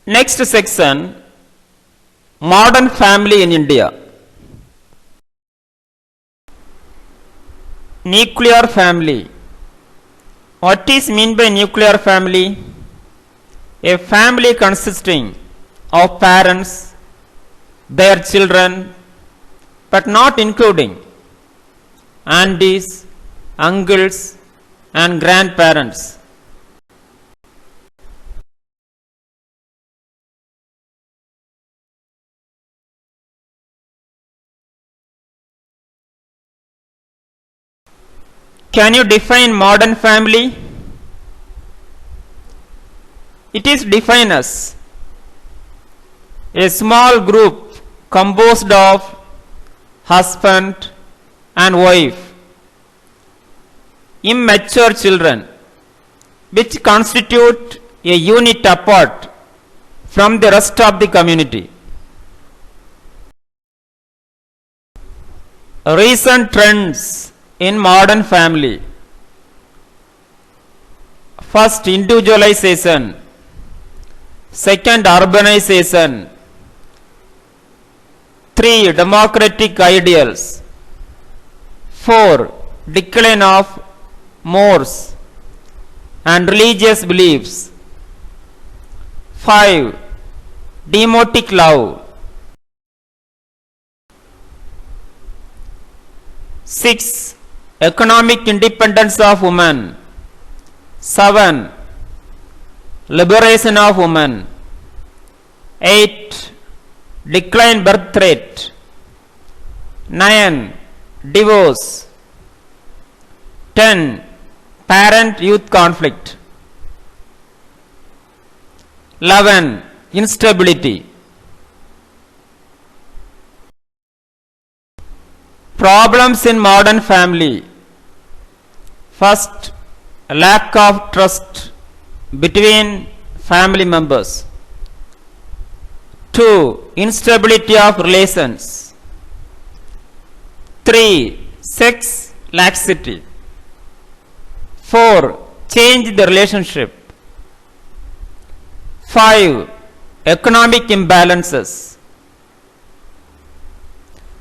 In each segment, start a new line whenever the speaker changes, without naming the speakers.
Next section, modern family in India. Nuclear family. What is meant by nuclear family? A family consisting of parents, their children, but not including aunties, uncles, and grandparents. Can you define modern family? It is defined as a small group composed of husband and wife, immature children, which constitute a unit apart from the rest of the community. Recent trends in modern family. First, individualization. Second, urbanization. 3, democratic ideals. 4, decline of mores and religious beliefs. 5, demotic love. 6, economic independence of women. 7, liberation of women. 8, decline birth rate. 9, divorce. 10, parent youth conflict. 11, instability. Problems in modern family. First, lack of trust between family members. 2, instability of relations. 3, sex laxity. 4, change the relationship. 5, economic imbalances.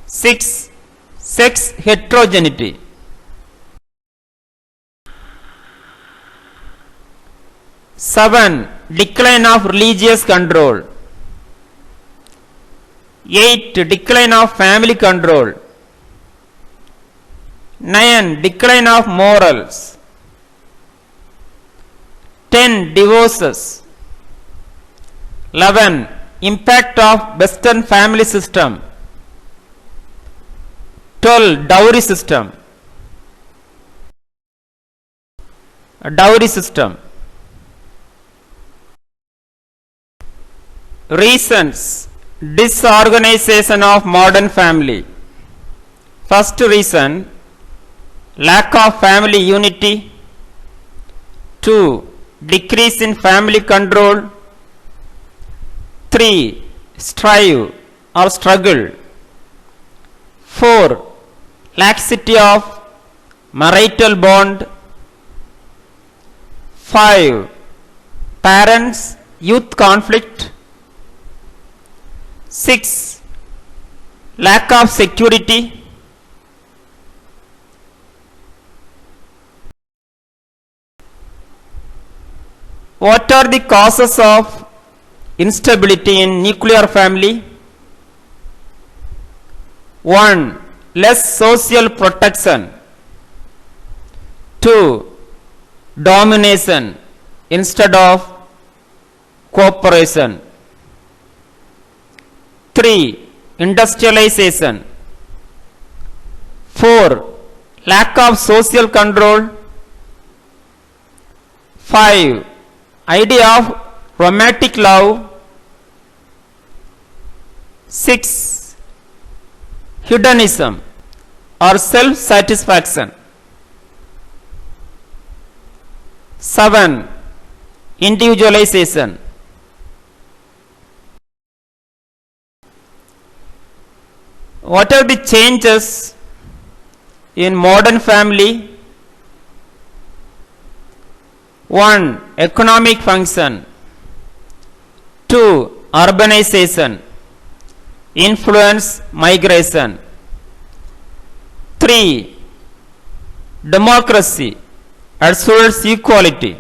6, sex heterogeneity. 7, decline of religious control. 8, decline of family control. 9, decline of morals. 10, divorces. 11, impact of Western family system. 12, dowry system. Dowry system. Reasons, disorganization of modern family. First reason, lack of family unity. 2, decrease in family control. 3, strive or struggle. 4, laxity of marital bond. 5, parents youth conflict. 6, lack of security. 'What are the causes of instability in nuclear family? 1, less social protection. 2, domination instead of cooperation. 3, industrialization. 4, lack of social control. 5, idea of romantic love. 6, hedonism or self-satisfaction. 7, individualization. What are the changes in modern family? 1, economic function. 2. Urbanization, influence migration. 3. Democracy assures equality.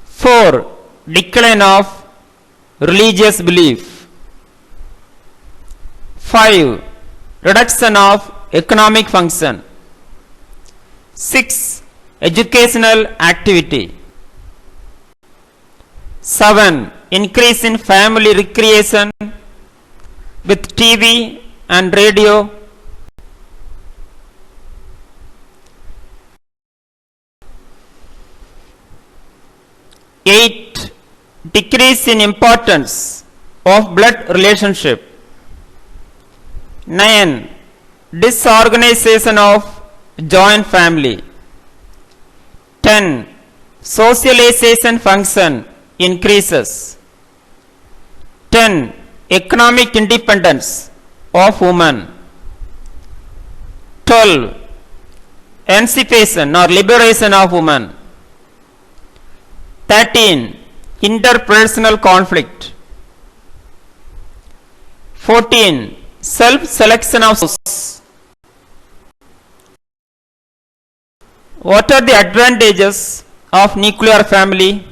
4. Decline of religious belief. 5. Reduction of economic function. 6. Educational activity. 7. Increase in family recreation with TV and radio. 8. Decrease in importance of blood relationship. 9. Disorganization of joint family. 10. Socialization function increases. 10. Economic independence of women. 12. Emancipation or liberation of women. 13. Interpersonal conflict. 14. Self-selection of spouse. What are the advantages of nuclear family?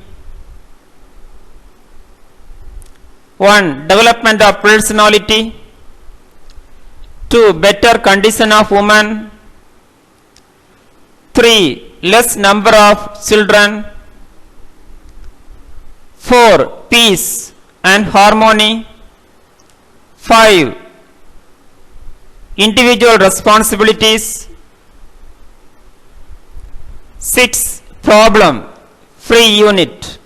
1. Development of personality. 2. Better condition of women. 3. Less number of children. 4. Peace and harmony. 5. Individual responsibilities. 6. Problem free unit.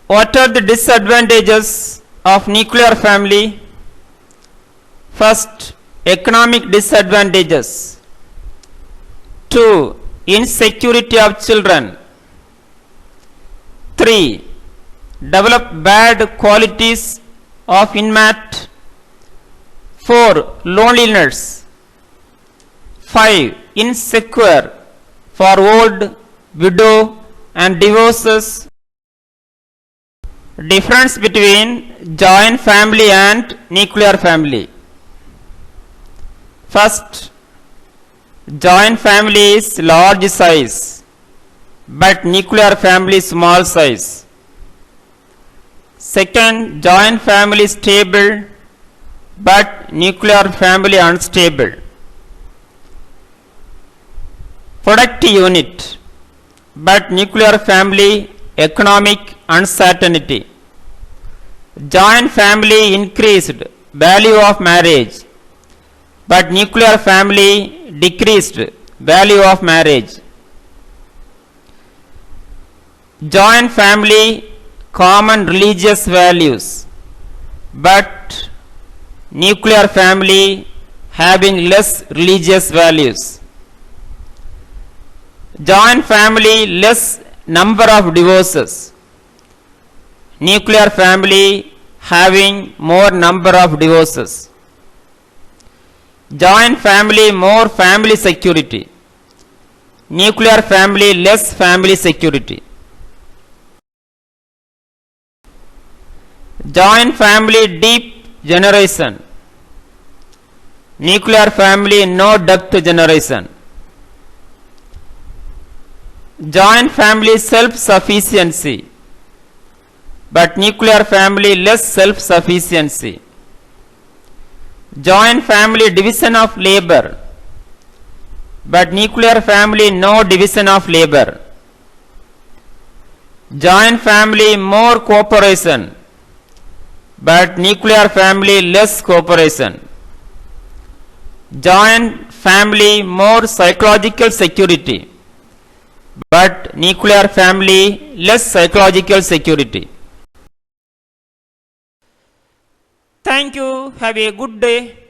What are the disadvantages of nuclear family? First, economic disadvantages. 2. Insecurity of children. 3. Develop bad qualities of inmate. 4. Loneliness. 5. Insecure for old, widow and divorces. Difference between joint family and nuclear family. First, joint family is large size, but nuclear family is small size. Second, joint family is stable, but nuclear family unstable. Product unit, but nuclear family economic uncertainty. Joint family increased value of marriage, but nuclear family decreased value of marriage. Joint family common religious values, but nuclear family having less religious values. Joint family less number of divorces. Nuclear family having more number of divorces. Joint family more family security. Nuclear family less family security. Joint family deep generation. Nuclear family no depth generation. Joint family self-sufficiency, but nuclear family less self-sufficiency. Joint family division of labor, but nuclear family no division of labor. Joint family more cooperation, but nuclear family less cooperation. Joint family more psychological security, but nuclear family less psychological security. Thank you. Have a good day.